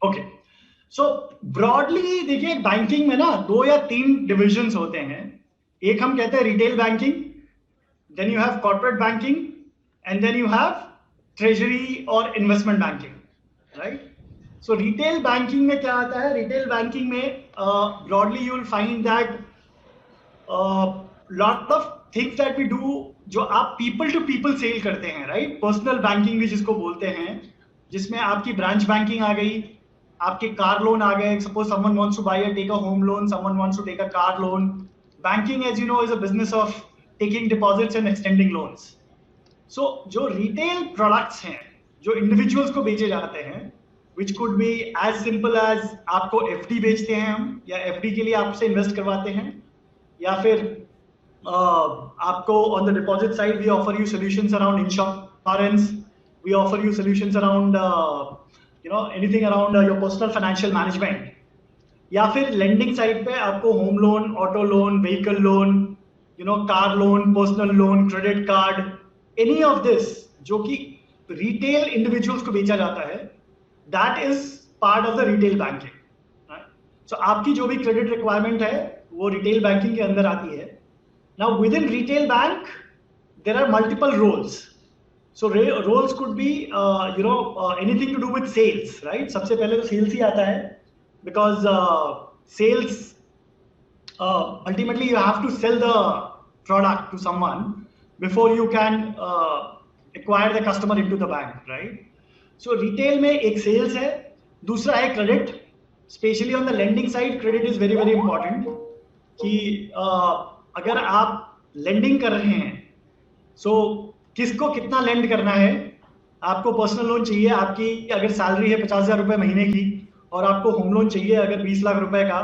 Okay, सो broadly देखिए, banking में ना 2 या 3 डिविजन्स होते हैं। एक हम कहते हैं retail banking, then you have corporate banking, and then you have treasury और investment banking, right? So retail banking में क्या आता है? रिटेल बैंकिंग में broadly you will find that lot of things that we do, जो आप people to people cell करते हैं, राइट? पर्सनल बैंकिंग भी जिसको बोलते हैं, जिसमें आपकी ब्रांच बैंकिंग आ गई, आपके कार लोन आ गए। Suppose someone wants to buy take a home loan, someone wants to take a car loan. Banking, as you know, is a business of taking deposits and extending loans. So जो retail products हैं जो individuals को बेचे जाते हैं, which could be as simple as आपको FD बेचते हैं हम, या एफडी के लिए आपसे इन्वेस्ट करवाते हैं, या फिर आपको on the deposit side we offer you solutions around insurance, we offer you solutions around anything around your personal financial management, या फिर लेंडिंग साइड पे आपको home loan, auto loan, vehicle loan, car loan, personal loan, credit card, any of this जो कि retail individuals को बेचा जाता है, that is part of the retail banking. So आपकी जो भी क्रेडिट रिक्वायरमेंट है वो रिटेल बैंकिंग के अंदर आती है। Now within retail bank there are multiple roles. So roles could be anything to do with sales, right? सबसे पहले तो sales ही आता है, because sales ultimately you have to sell the product to someone before you can acquire the customer into the bank, right? So retail में एक sales है, दूसरा है credit. Especially on the lending side, credit is very very important. कि अगर आप lending कर रहे हैं, so किसको कितना लेंड करना है? आपको पर्सनल लोन चाहिए, आपकी अगर सैलरी है 50,000 रुपए महीने की, और आपको होम लोन चाहिए अगर 20 लाख रुपए का,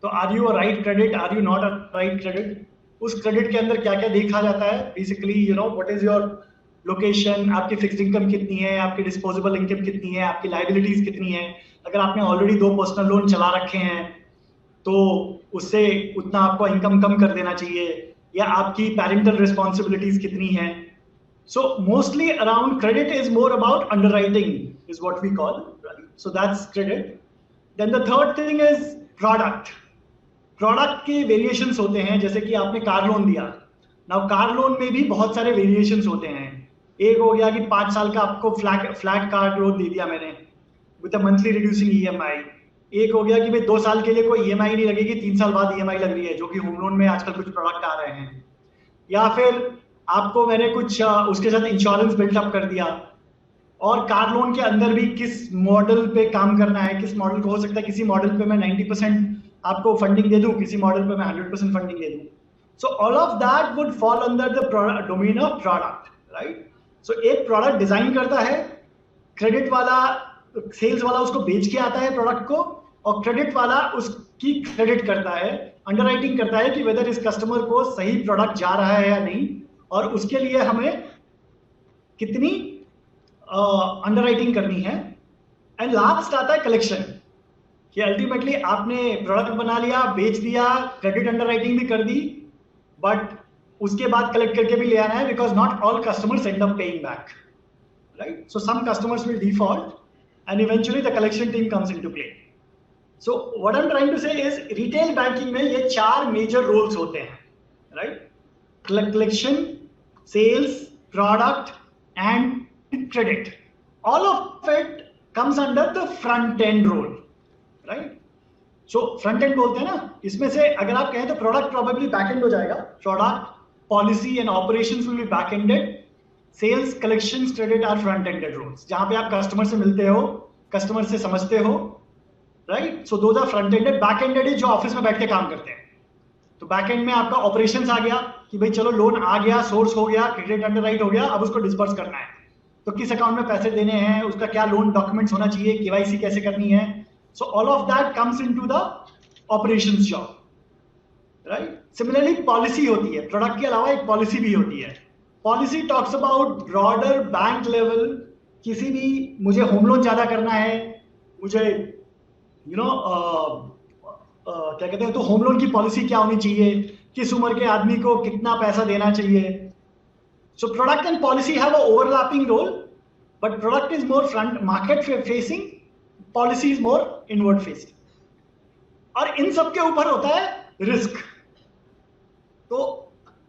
तो are you a right credit, are you not a right credit? उस क्रेडिट के अंदर क्या क्या देखा जाता है? Basically what is your location, आपकी फिक्स्ड इनकम कितनी है, आपकी डिस्पोजेबल इनकम कितनी है, आपकी लाइबिलिटीज कितनी है। अगर आपने ऑलरेडी 2 पर्सनल लोन चला रखे हैं तो उससे उतना आपको इनकम कम कर देना चाहिए, या आपकी पेरेंटल रिस्पॉन्सिबिलिटीज कितनी है। So mostly around credit is more about underwriting is what we call, right? So that's credit. Then the third thing is product. Product के variations होते हैं, जैसे कि आपने कार लोन दिया। Now कार लोन में भी बहुत सारे variations होते हैं। एक हो गया कि 5 साल का आपको फ्लैट कार लोन दे दिया मैंने with a monthly reducing EMI। एक हो गया कि भाई 2 साल के लिए कोई EMI नहीं लगेगी, 3 साल बाद EMI लग रही है, जो कि होम लोन में आजकल कुछ प्रोडक्ट आ रहे हैं। या फिर आपको मैंने कुछ उसके साथ इंश्योरेंस बिल्टअप कर दिया। और कार लोन के अंदर भी किस मॉडल पे काम करना है, किस मॉडल को हो सकता है किसी मॉडल पे मैं 90% आपको फंडिंग दे दूं, किसी मॉडल पे मैं 100% फंडिंग दे दूं। So all of that would fall under the domain of product, right? So एक प्रोडक्ट डिजाइन करता है, क्रेडिट वाला, सेल्स वाला उसको बेच के आता है प्रोडक्ट को, और क्रेडिट वाला उसकी क्रेडिट करता है, अंडरराइटिंग करता है कि वेदर इस कस्टमर को सही प्रोडक्ट जा रहा है या नहीं, और उसके लिए हमें कितनी अंडरराइटिंग करनी है। एंड लास्ट आता है कलेक्शन, कि अल्टीमेटली आपने प्रोडक्ट बना लिया, बेच दिया, क्रेडिट अंडरराइटिंग भी कर दी, बट उसके बाद कलेक्ट करके भी ले आना है, because not all customers end up paying back, right? So some customers will default and eventually the collection team comes into play. So what I am trying to say is retail banking में ये 4 major roles होते हैं, right? Collection, sales, product and credit. All of it comes under the front end role, right? So front end बोलते हैं ना, इसमें से अगर आप कहें तो product probably back end हो जाएगा। Product, policy and operations will be back ended. Sales, collections, credit are front ended roles, जहां पे आप कस्टमर से मिलते हो, कस्टमर से समझते हो, right? So those are front ended. Back ended is जो ऑफिस में बैठ के काम करते हैं। तो बैक एंड में आपका ऑपरेशंस आ गया कि भाई चलो लोन आ गया, सोर्स हो गया, क्रेडिट अंडरराइट हो गया, अब उसको डिस्पर्स करना है, तो किस अकाउंट में पैसे देने हैं, उसका क्या लोन डॉक्यूमेंट्स होना चाहिए, केवाईसी कैसे करनी है। सो all of that comes into the operations job, right? Similarly policy होती है, प्रोडक्ट के अलावा एक पॉलिसी भी होती है। Policy talks about broader bank level, किसी भी, मुझे होम लोन ज्यादा करना है, मुझे क्या कहते हैं, तो होम लोन की पॉलिसी क्या होनी चाहिए, किस उम्र के आदमी को कितना पैसा देना चाहिए। So product and policy have a overlapping role, but product is more front market facing, policy is more inward facing, और इन सब के ऊपर होता है रिस्क। तो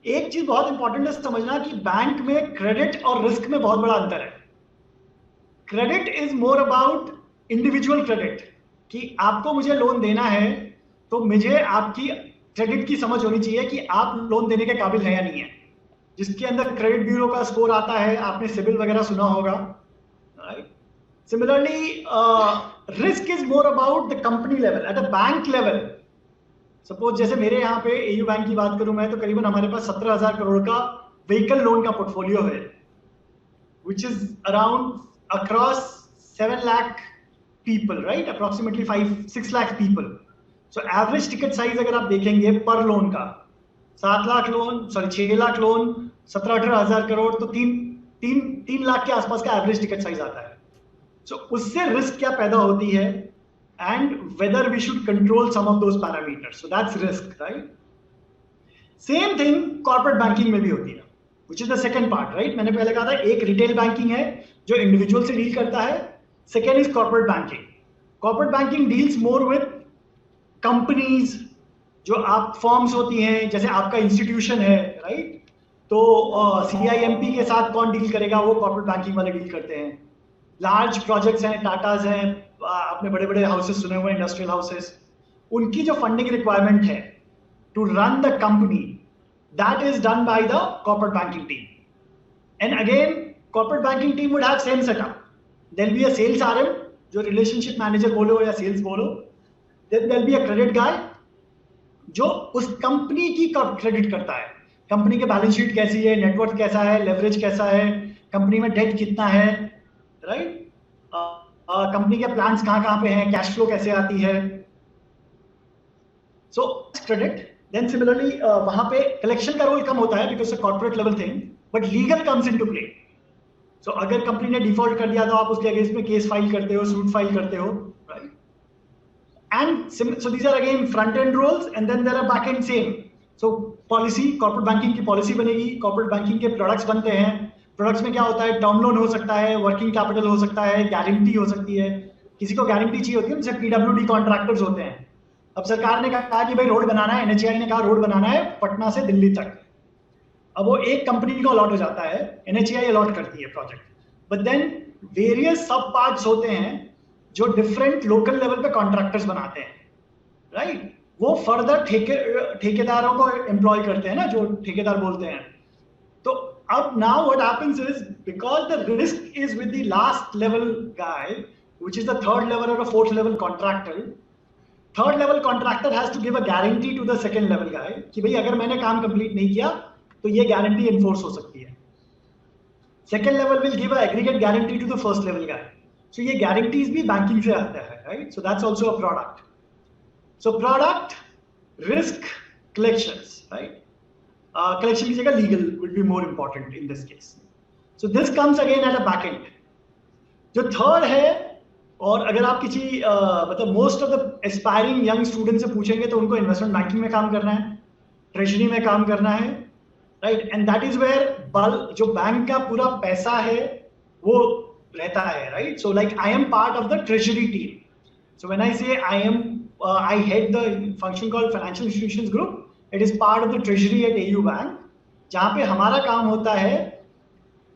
एक चीज बहुत इंपॉर्टेंट है समझना कि बैंक में क्रेडिट और रिस्क में बहुत बड़ा अंतर है। Credit is more about individual credit, कि आपको मुझे लोन देना है तो मुझे आपकी क्रेडिट की समझ होनी चाहिए कि आप लोन देने के काबिल है या नहीं है, जिसके अंदर क्रेडिट ब्यूरो का स्कोर आता है, आपने सिबिल वगैरह सुना होगा, right? Similarly risk is more about the company level, at a bank level. Suppose जैसे मेरे यहाँ पे एयू बैंक की बात करूं मैं, तो करीबन हमारे पास 17,000 करोड़ का व्हीकल लोन का पोर्टफोलियो है, which is around across 7 lakh people, right? Approximately 5-6 lakh people. So average ticket size अगर आप देखेंगे पर लोन का 7 lakh loan, sorry 6 lakh loan, 17-18 हजार करोड़, तो 3 लाख के आसपास का एवरेज टिकट साइज आता है। So उससे रिस्क क्या पैदा होती है, and whether we should control some of those parameters. So that's risk, right? Same thing corporate banking में भी होती है, which is the second part, right? मैंने पहले कहा था एक रिटेल बैंकिंग है जो इंडिविजुअल से डील करता है, second is corporate banking. Corporate banking deals more with companies, जो आप फॉर्म्स होती हैं, जैसे आपका इंस्टीट्यूशन है, राइट? तो CIMP के साथ कौन डील करेगा, वो कॉर्पोरेट बैंकिंग वाले डील करते हैं। लार्ज प्रोजेक्ट्स हैं, टाटाज हैं, आपने बड़े बड़े हाउसेस सुने हुए, इंडस्ट्रियल हाउसेस, उनकी जो फंडिंग रिक्वायरमेंट है to run the company, that is done by the corporate banking team. And again, corporate banking team would have same setup. There'll be a sales RM, जो relationship manager बोलो या sales बोलो, then there'll be a credit guy जो उस company की credit करता है, company के बैलेंस शीट कैसी है, नेटवर्क कैसा है, लेवरेज कैसा है, कंपनी में डेट कितना है, राइट? कंपनी के प्लान्स कहाँ पे हैं, कैश फ्लो कैसे आती है, सो क्रेडिट। Then similarly, वहां पे कलेक्शन का रोल कम होता है because it's a corporate level thing, but legal comes into play. So अगर कंपनी ने डिफॉल्ट कर दिया तो आप उसके अगेंस्ट में केस फाइल करते हो, सूट फाइल करते हो, right? And so these are again front end roles, and then there are back end same. So policy, corporate banking की पॉलिसी बनेगी, कॉर्पोरेट बैंकिंग के प्रोडक्ट्स बनते हैं, प्रोडक्ट्स में क्या होता है, टर्म लोन हो सकता है, वर्किंग कैपिटल हो सकता है, गारंटी हो सकती है, किसी को गारंटी चाहिए होती है, जैसे PWD कॉन्ट्रैक्टर्स होते हैं। अब सरकार ने कहा कि भाई रोड बनाना है, NHAI ने कहा रोड बनाना है पटना से दिल्ली तक, अब वो एक कंपनी को अलॉट हो जाता है, NHAI अलॉट करती है प्रोजेक्ट, बट देन वेरियस सब पार्ट्स होते हैं जो डिफरेंट लोकल लेवल पे कॉन्ट्रैक्टर्स बनाते हैं, राइट? वो फर्दर ठेकेदारों को एम्प्लॉय करते हैं ना, जो ठेकेदार बोलते हैं। तो अब now what happens is, because the risk is with the last level guy, which is the third level और fourth level contractor, third level contractor has to give a guarantee to the second level guy कि भाई अगर मैंने काम complete नहीं किया तो ये गारंटी एनफोर्स हो सकती है। Second level will give a aggregate guarantee to the first level guy. So ये गारंटीज भी बैंकिंग से आता है, right? So that's also a product. So product, risk, collections, right? Collection की जगह legal will be more important in this case. So this comes again at a back end. जो third है, और अगर आप किसी मतलब most of the aspiring young student से पूछेंगे तो उनको इन्वेस्टमेंट बैंकिंग में काम करना है, ट्रेजरी में काम करना है, right? And that is where जो बैंक का पूरा पैसा है वो रहता है, right? So like I am part of the treasury team. So when I say I head the function called financial institutions group, it is part of the treasury at AU bank, जहां पे हमारा काम होता है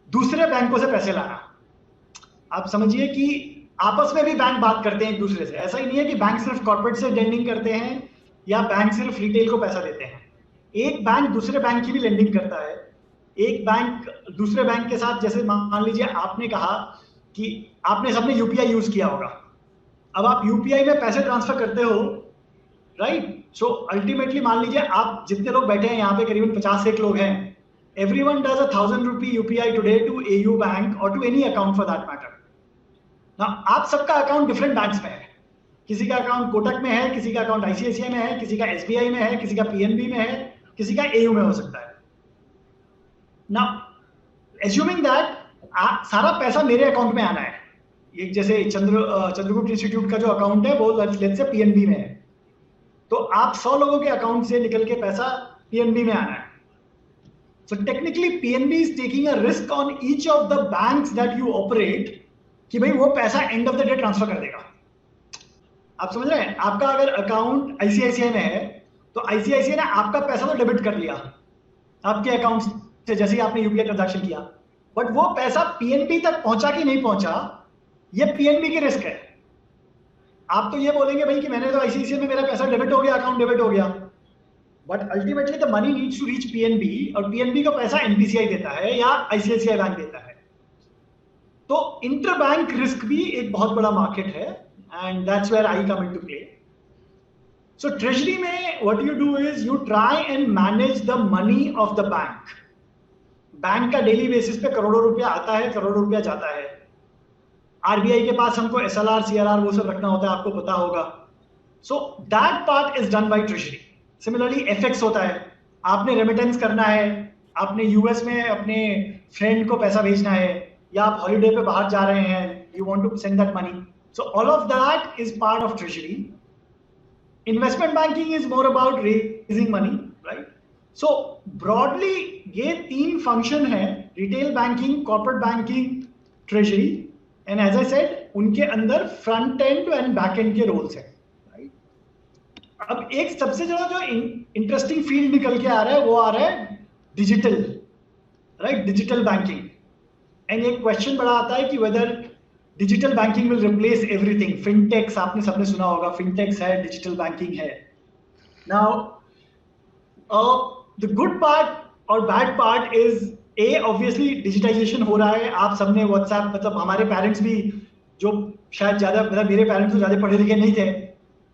दूसरे बैंकों से पैसे लाना। आप समझिए कि आपस में भी बैंक बात करते हैं एक दूसरे से, ऐसा ही नहीं है कि बैंक सिर्फ कॉर्पोरेट से लेंडिंग करते हैं या बैंक सिर्फ रिटेल को पैसा देते हैं। एक बैंक दूसरे बैंक की भी लेंडिंग करता है, एक बैंक दूसरे बैंक के साथ, जैसे मान लीजिए आपने कहा कि आपने सबने UPI यूज किया होगा, अब आप UPI में पैसे ट्रांसफर करते हो, राइट? सो अल्टीमेटली मान लीजिए आप जितने लोग बैठे हैं यहाँ पे, करीबन 50 लोग हैं, everyone does a 1,000 rupee UPI today to AU bank or to any account for that matter. ना आप सबका अकाउंट डिफरेंट बैंक्स में है, किसी का अकाउंट कोटक में है, किसी का अकाउंट ICICI में है, किसी का SBI में है, किसी का PNB में है, किसी का AU में हो सकता है। ना एज्यूमिंग दैट सारा पैसा मेरे अकाउंट में आना है, एक जैसे चंद्रगुप्त इंस्टीट्यूट का जो अकाउंट है वो लेट्स से PNB में है, तो आप 100 लोगों के अकाउंट से निकल के पैसा PNB में आना है। So technically PNB is taking a risk on each of the banks that you operate कि भाई वो पैसा end of the day transfer कर देगा, आप समझ रहे हैं? आपका अगर अकाउंट आईसीआईसीआई में है तो आईसीआईसीआई ने आपका पैसा तो डेबिट कर लिया आपके अकाउंट से जैसे ही आपने यूपीआई ट्रांजैक्शन किया, बट वो पैसा पीएनबी तक पहुंचा कि नहीं पहुंचा, ये पीएनबी की रिस्क है। आप तो ये बोलेंगे भाई कि मैंने तो आईसीआईसीआई में मेरा पैसा डेबिट हो गया, अकाउंट डेबिट हो गया, but ultimately the money needs to reach PNB, और पीएनबी का पैसा एनपीसीआई देता है या आईसीआईसीआई बैंक देता है। तो इंटर बैंक रिस्क भी एक बहुत बड़ा मार्केट है, and that's where I come into play. So treasury में what you do is you try and manage the money of the bank. Bank का डेली बेसिस पे करोड़ों रुपया आता है, करोड़ों रुपया जाता है। आरबीआई के पास हमको एसएलआर सीआरआर वो सब रखना होता है, आपको पता होगा। So that part is done by treasury. Similarly FX होता है, आपने रेमिटेंस करना है, आपने यूएस में अपने फ्रेंड को पैसा भेजना है, या आप हॉलीडे पे बाहर जा रहे हैं, you want to send that money, so all of that is part of treasury. Investment banking is more about raising money, right? So broadly ये तीन फंक्शन है, retail banking, corporate banking, treasury, and as I said उनके अंदर front end and back end के roles हैं। अब एक सबसे ज्यादा जो इंटरेस्टिंग फील्ड निकल के आ रहा है वो आ रहा है digital, right? Digital banking. And एक क्वेश्चन बड़ा आता है कि whether digital banking will replace everything. Fintechs आपने सबने सुना होगा, फिनटेक्स है, डिजिटल बैंकिंग है। नाउ द गुड पार्ट और bad part is uh, obviously digitisation हो रहा है। आप सबने व्हाट्सएप, मतलब हमारे पेरेंट्स भी, जो शायद ज्यादा, मतलब मेरे पेरेंट्स तो ज्यादा पढ़े लिखे नहीं थे,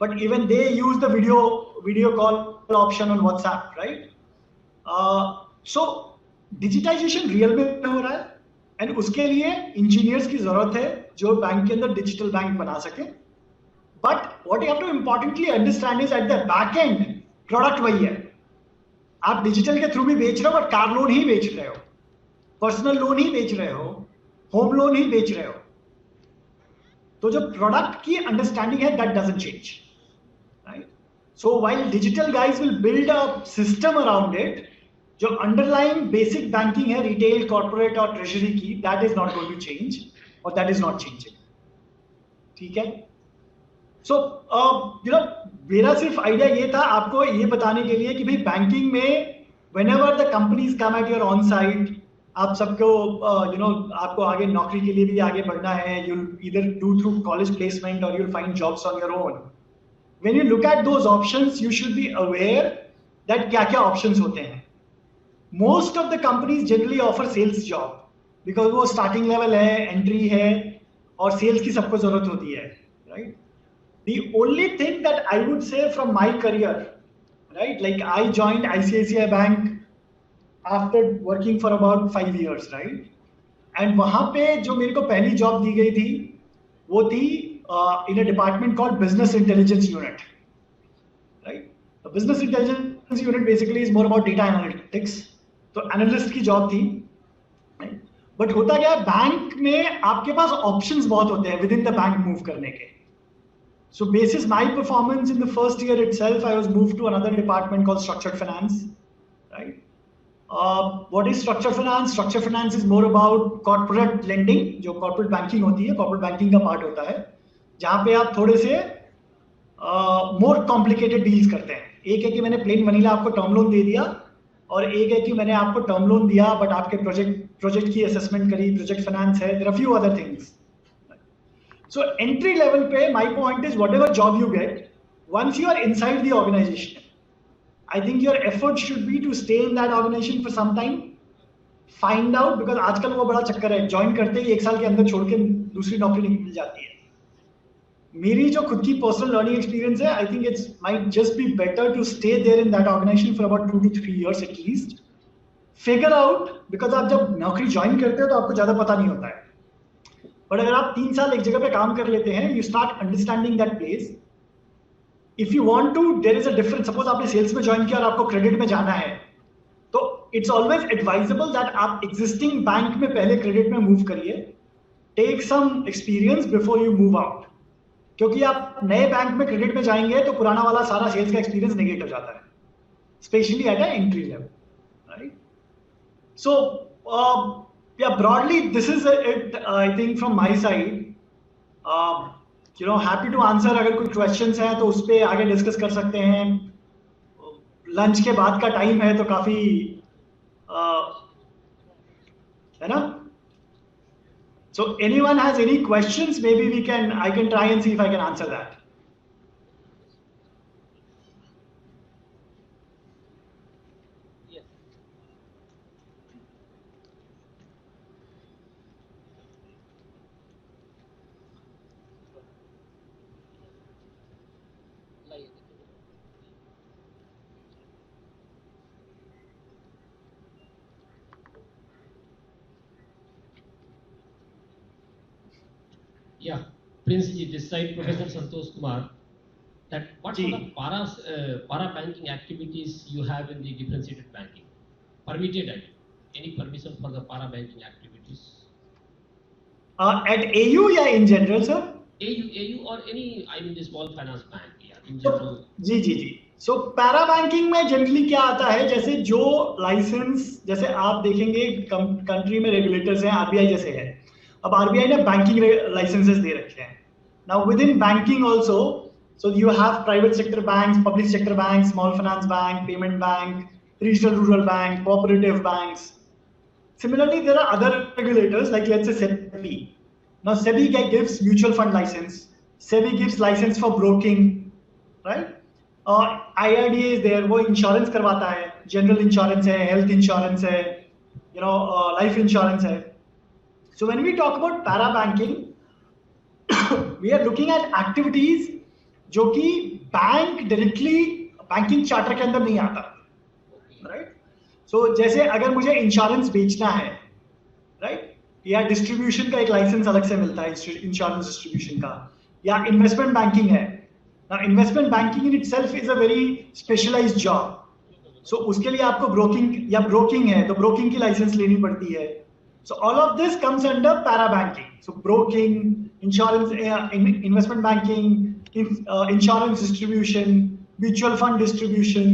but even they use the video call option on WhatsApp, right? So digitization real में हो रहा है, एंड उसके लिए इंजीनियर्स की जरूरत है जो बैंक के अंदर डिजिटल बैंक बना सके। But what you have to importantly understand is at the back end product वही है। आप डिजिटल के थ्रू भी बेच रहे हो, बट कार लोन ही बेच रहे हो, पर्सनल लोन ही बेच रहे हो, होम लोन ही बेच रहे हो। तो जो प्रोडक्ट की अंडरस्टैंडिंग है that doesn't change, right? So while digital guys will build a system around it, जो underlying basic banking है retail, corporate और treasury की, that is not going to change, और that is not changing, ठीक है? So you know, मेरा सिर्फ idea ये था आपको ये बताने के लिए कि भाई बैंकिंग में whenever the companies come at your on site, आप सबको you know, आपको आगे नौकरी के लिए भी आगे बढ़ना है, you'll either do through college placement or you'll find jobs on your own. When you look at those options, you should be aware that क्या-क्या options होते हैं। Most of the companies generally offer sales job because वो starting level है, entry है, और sales की सबको जरूरत होती है, right? The only thing that I would say from my career, right? Like I joined ICICI Bank after working for about 5 years, right? And वहाँ पे जो मेरे को पहली जॉब दी गई थी वो थी in a department called Business Intelligence Unit, right? The Business Intelligence Unit basically is more about data analytics. तो एनालिस्ट की जॉब थी, right? बट होता क्या है, बैंक में आपके पास ऑप्शंस बहुत होते हैं with in the bank move करने के। So basis my performance in the first year itself, I was moved to another department called Structured Finance, right? What is Structured Finance? Structured Finance is more about corporate lending, जो corporate banking होती है, corporate banking का part होता है, जहाँ पे आप थोड़े से मोर कॉम्प्लिकेटेड डील्स करते हैं। एक है कि मैंने प्लेन वनीला आपको टर्म लोन दे दिया, और एक है कि मैंने आपको टर्म लोन दिया बट आपके प्रोजेक्ट की असेसमेंट करी, प्रोजेक्ट फाइनेंस है, there are few other things. So entry level पे my point is whatever job you get, once you are inside the organisation, I think your effort should be to stay in that organisation for some time, find out, because आजकल वो बड़ा चक्कर है, join करते ही 1 साल के अंदर छोड़ के दूसरी नौकरी मिल जाती है। मेरी जो खुद की पर्सनल लर्निंग एक्सपीरियंस है, I think it's might just be better to stay there in that organisation for about 2 to 3 years at least, figure out, because आप जब नौकरी ज्वाइन करते हो तो आपको ज्यादा पता नहीं होता है, बट अगर आप 3 साल एक जगह पे काम कर लेते हैं, you start understanding that place. If you want to, there is a difference, suppose आपने सेल्स में ज्वाइन किया और आपको क्रेडिट में जाना है, तो इट्स ऑलवेज एडवाइजेबल दैट आप एग्जिस्टिंग बैंक में पहले क्रेडिट में मूव करिए, take some experience before you move out, क्योंकि आप नए बैंक में क्रेडिट में जाएंगे तो पुराना वाला सारा सेल्स का एक्सपीरियंस नेगेट हो जाता है, specially at a entry level, right? So yeah, broadly this is it, I think from my side. Happy to answer. अगर कोई क्वेश्चंस हैं तो उस पर आगे डिस्कस कर सकते हैं. लंच के बाद का टाइम है तो काफी है ना. So anyone has any questions, maybe I can try and see if I can answer that. Yes. Yeah, Prince ji, this side Professor Santosh Kumar. That what sort of para banking activities you have in the differentiated banking? Permitted, any permission for the para banking activities? At AU या in general, sir? AU or any, I mean the small finance bank, yeah, in general. जी. So para banking में generally क्या आता है, जैसे जो licence, जैसे आप देखेंगे कंट्री में रेगुलेटर्स हैं, आरबीआई जैसे है. अब आरबीआई ने बैंकिंग लाइसेंसेस दे रखे हैं. Now with in banking also, so you have private sector banks, public sector banks, small finance bank, payment bank, regional rural bank, cooperative banks. Similarly, there are other regulators like let's say SEBI. Now SEBI gives mutual fund license. SEBI gives license for broking, right? IRDA is there, वो insurance करवाता है, general insurance है, health insurance है, life insurance है. So when we talk about para banking, we are looking at activities जो कि bank directly banking charter के अंदर नहीं आता, राइट. सो जैसे अगर मुझे इंश्योरेंस बेचना है, राइट, या डिस्ट्रीब्यूशन का एक लाइसेंस अलग से मिलता है इंश्योरेंस डिस्ट्रीब्यूशन का, या इन्वेस्टमेंट बैंकिंग है. Investment banking in itself is a very specialised job. So उसके लिए आपको ब्रोकिंग है तो ब्रोकिंग की लाइसेंस लेनी पड़ती है. So all of this comes under para banking. So broking, insurance, investment banking, insurance distribution, mutual fund distribution,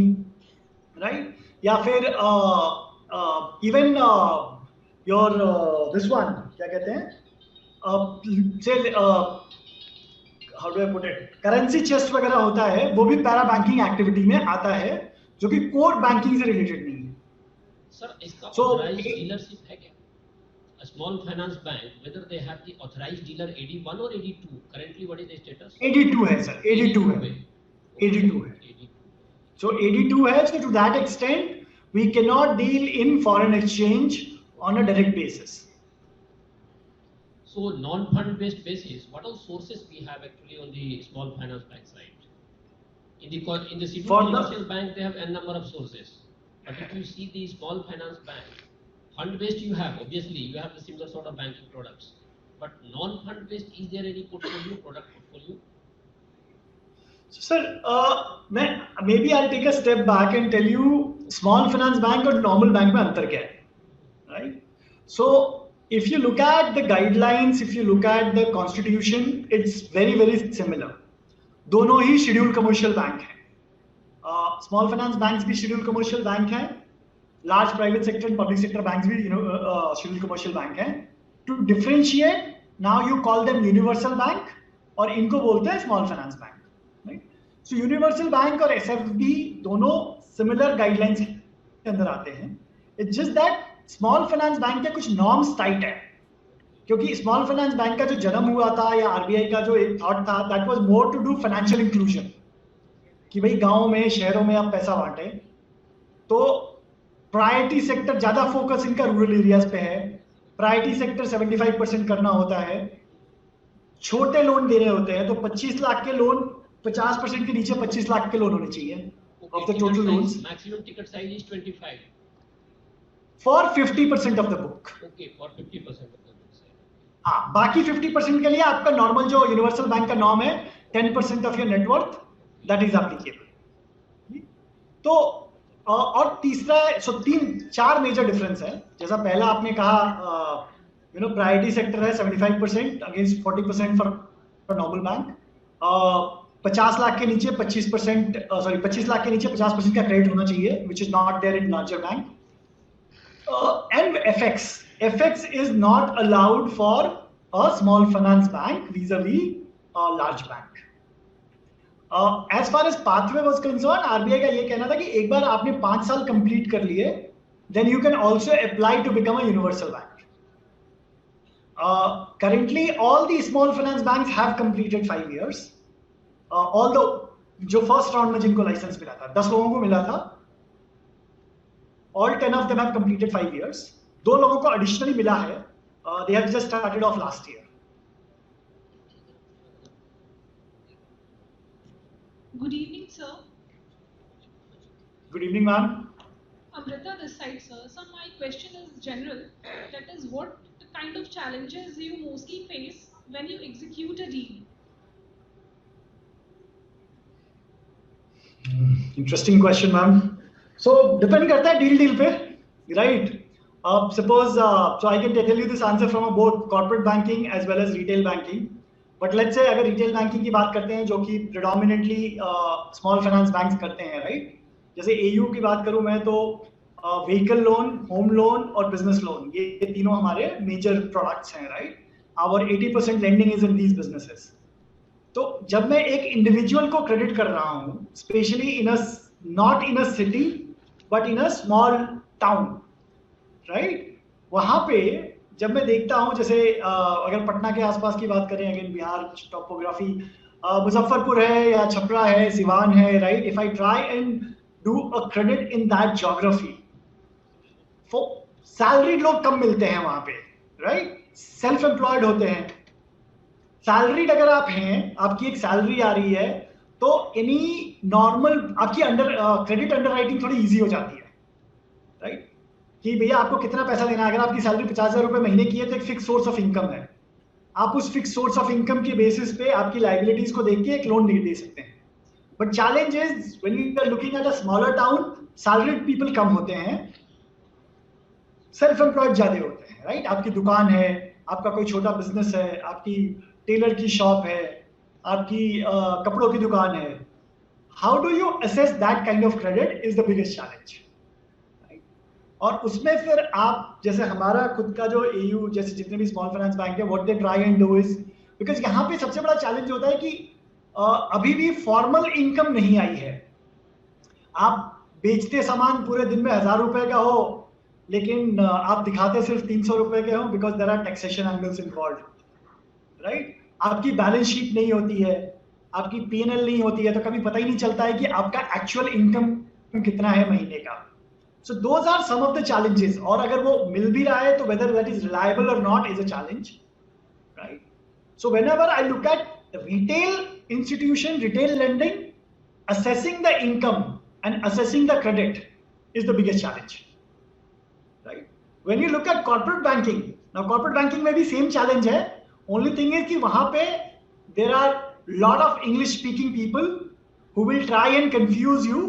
right? या फिर even your this one क्या कहते हैं, say how do I put it, currency chest वगैरह होता है, वो भी पैरा बैंकिंग एक्टिविटी में आता है, जो कि कोर बैंकिंग से रिलेटेड नहीं है. सर इसका ऑथराइज्ड डीलरशिप है क्या? A small finance bank, whether they have the authorized dealer AD1 or AD2? Currently, what is the status? AD2 है sir, AD2 है. AD2 है. So AD2 है, so to that extent, we cannot deal in foreign exchange on a direct basis. So non-fund based basis, what all sources we have actually on the small finance bank side? In the city commercial bank, they have n number of sources. But if you see the small finance bank, fund based you have, obviously you have the similar sort of banking products, but non-fund based, is there any product portfolio? So sir, maybe I'll take a step back and tell you small finance bank और normal bank में अंतर क्या है, right? So if you look at the guidelines, if you look at the constitution, it's very similar. दोनों ही scheduled commercial bank हैं. Small finance banks भी scheduled commercial bank हैं. Large private sector and public sector banks भी scheduled commercial bank हैं. To differentiate, now you call them universal bank और इनको बोलते हैं small finance bank, right? So universal bank और SFB दोनों similar guidelines के अंदर आते हैं. It's just that small finance bank के कुछ norms tight है, क्योंकि small finance bank का जो जन्म हुआ था या RBI का जो एक thought था, that was more to do financial inclusion, कि भाई गाँव में शहरों में आप पैसा बांटे. तो प्रायोरिटी सेक्टर ज्यादा फोकस इनका रूरल एरियाज पे है. प्रायोरिटी सेक्टर 75% करना होता है. छोटे लोन देने होते हैं, तो 25 लाख के लोन 50% के नीचे 25 लाख के लोन होने चाहिए of the total loans. Maximum ticket size is 25 for 50% of the book. Okay, for 50% of the book. हाँ, बाकी 50% के लिए आपका नॉर्मल जो यूनिवर्सल बैंक का नॉर्म है 10% of your net worth, that is applicable. तो और तीसरा, सो 4 मेजर डिफरेंस है. जैसा पहला आपने कहा, प्रायोरिटी सेक्टर है 75% against 40% for normal bank. 50 lakh के नीचे 25%, सॉरी 25 लाख के नीचे 50% का क्रेडिट होना चाहिए, which is not there in larger bank. And FX is not allowed for a small finance bank vis-a-vis large bank. As far as pathway was concerned, RBI का ये कहना था कि एक बार आपने 5 साल complete कर लिए, then you can also apply to become a universal bank. Currently, all the small finance banks have completed 5 years. Although जो first round में जिनको license मिला था, 10 लोगों को मिला था, all 10 of them have completed 5 years. 2 लोगों को additionally मिला है. They have just started off last year. Good evening, sir. Good evening, ma'am. Amrita this side, sir. So my question is general. That is, what kind of challenges you mostly face when you execute a deal? Interesting question, ma'am. So depend करता है deal पे, right? Suppose so I can tell you this answer from both corporate banking as well as retail banking. But let's say अगर retail banking की बात करते हैं जो कि predominantly small finance banks करते हैं, right? जैसे AU की बात करूँ मैं तो vehicle loan, home loan और business loan ये तीनों हमारे major products हैं, right? Our 80% lending is in these businesses. तो जब मैं एक इंडिविजुअल को क्रेडिट कर रहा हूँ, specially in not in a city but in a small town, right, वहां पे जब मैं देखता हूँ, जैसे अगर पटना के आसपास की बात करें, अगेन बिहार टॉपोग्राफी, मुजफ्फरपुर है या छपरा है, सिवान है, right, if I try and do a credit in that geography, salaried लोग कम मिलते हैं वहां पे, राइट, सेल्फ एम्प्लॉयड होते हैं. सैलरीड अगर आप हैं, आपकी एक सैलरी आ रही है, तो एनी नॉर्मल आपकी क्रेडिट अंडरराइटिंग थोड़ी इजी हो जाती है, राइट, कि भैया आपको कितना पैसा देना है. अगर आपकी सैलरी 50,000 रुपए महीने की है तो एक फिक्स सोर्स ऑफ इनकम है, आप उस फिक्स सोर्स ऑफ इनकम के बेसिस पे आपकी लाइबिलिटीज को देख के एक लोन दे सकते हैं. But challenge is when you are looking at a smaller town, salaried people कम होते हैं, सेल्फ एम्प्लॉयड ज्यादा होते हैं, राइट. आपकी दुकान है, आपका कोई छोटा बिजनेस है, आपकी टेलर की शॉप है, आपकी कपड़ों की दुकान है. How do you assess that kind of credit is the biggest challenge. और उसमें फिर आप, जैसे हमारा खुद का जो एयू, जैसे जितने भी स्मॉल फाइनेंस बैंक है, what they try and do is, because यहाँ पे सबसे बड़ा चैलेंज होता है कि अभी भी फॉर्मल इनकम नहीं आई है. आप बेचते सामान पूरे दिन में 1,000 रुपए का हो, लेकिन आप दिखाते सिर्फ 300 रुपए के हो, because there are taxation angles involved, right. आपकी बैलेंस शीट नहीं होती है, आपकी P&L नहीं होती है, तो कभी पता ही नहीं चलता है कि आपका एक्चुअल इनकम कितना है महीने का. So those are some of the challenges. और अगर वो मिल भी रहा है तो वेदर दैट इज रिलायबल और not is a challenge, right. So whenever I look at retail institution, retail lending, assessing the income and assessing the credit is the biggest challenge, right. When you look at corporate banking, now corporate banking में भी same challenge है. Only thing is कि वहाँ पे there are lot of English speaking people who will try and confuse you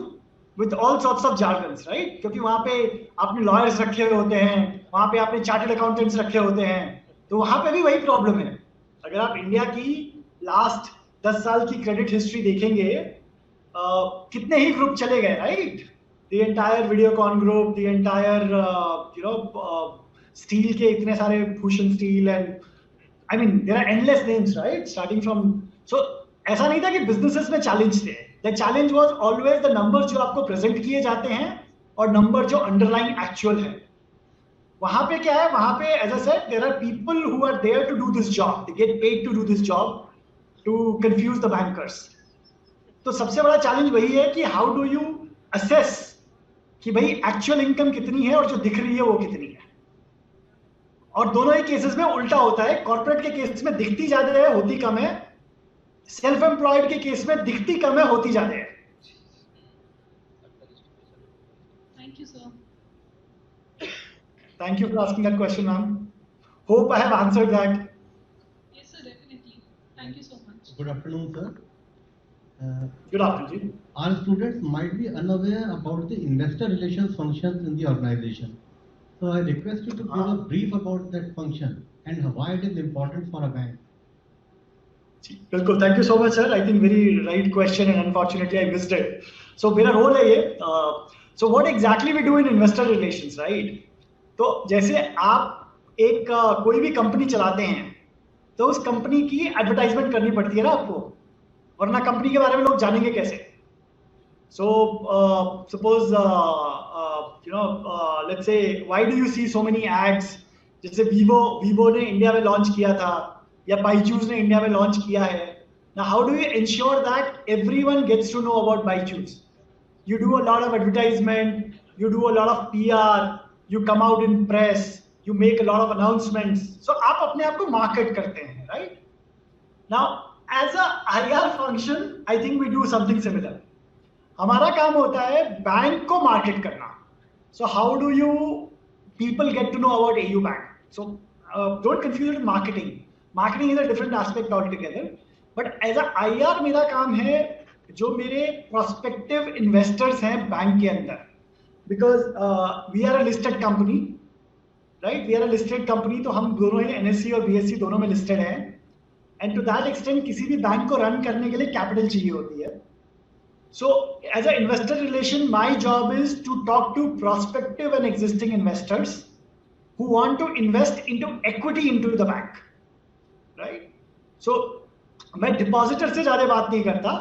with all sorts of jargons, right? क्योंकि वहाँ पे आपने lawyers रखे होते हैं, वहाँ पे आपने chartered accountants रखे होते हैं, तो वहाँ पे भी वही problem है. अगर आप इंडिया की लास्ट 10 साल की क्रेडिट हिस्ट्री देखेंगे, कितने ही ग्रुप चले गए, right. The entire Videocon group, the entire steel के इतने सारे, Bhushan steel, and I mean there are endless names, right, starting from. So ऐसा नहीं था कि बिजनेसेस में चैलेंज थे. The challenge was always the numbers जो आपको प्रेजेंट किए जाते हैं और नंबर जो अंडरलाइंग एक्चुअल है. वहां पे क्या है, वहां पे as I said there are people who are there to do this job, they get paid to do this job, to confuse the bankers. तो सबसे बड़ा चैलेंज वही है कि हाउ डू यू असेस कि भाई एक्चुअल इनकम कितनी है और जो दिख रही है वो कितनी है. और दोनों ही केसेस में उल्टा होता है. कॉर्पोरेट के केस में दिखती ज्यादा है, होती कम है. सेल्फ एम्प्लॉयड के केस में दिखती कम है, होती ज्यादा है. Thank you, sir. Thank you for asking that question, ma'am. Hope I have answered that. Yes, sir, definitely. Thank you so much. Good afternoon, sir. Good afternoon, ji. Our students might be unaware about the investor relations functions in the organization. So I request you to give a brief about that function and why it is important for a bank. बिल्कुल, thank you so much, sir. I think very right question and unfortunately I missed it. So मेरा role है ये. So what exactly we do in investor relations, right? तो जैसे आप एक कोई भी कंपनी चलाते हैं, तो उस कंपनी की एडवर्टाइजमेंट करनी पड़ती है ना आपको, वरना कंपनी के बारे में लोग जानेंगे कैसे? So suppose let's say why do you see so many ads? जैसे वीवो ने इंडिया में लॉन्च किया था, या बाईजूस ने इंडिया में लॉन्च किया है. Now how do you ensure that everyone gets to know about Byju's? You do a lot of advertisement, you do a lot of PR, you come out in press, you make a lot of announcements. So आप अपने आप को market करते हैं, right? Now as a IR function, I think we do something similar. हमारा काम होता है बैंक को मार्केट करना. So how do you people get to know about AU Bank? So don't confuse it with marketing. Marketing is a different aspect altogether. But as a IR मेरा काम है जो मेरे prospective investors हैं bank के अंदर, because we are a listed company, right? We are a listed company, तो हम दोनों ही NSE और BSE दोनों में listed हैं. And to that extent किसी भी बैंक को रन करने के लिए कैपिटल चाहिए होती है. So as an investor relation, my job is to talk to prospective and existing investors who want to invest into equity into the bank, right? So मैं depositor से ज़्यादा बात नहीं करता,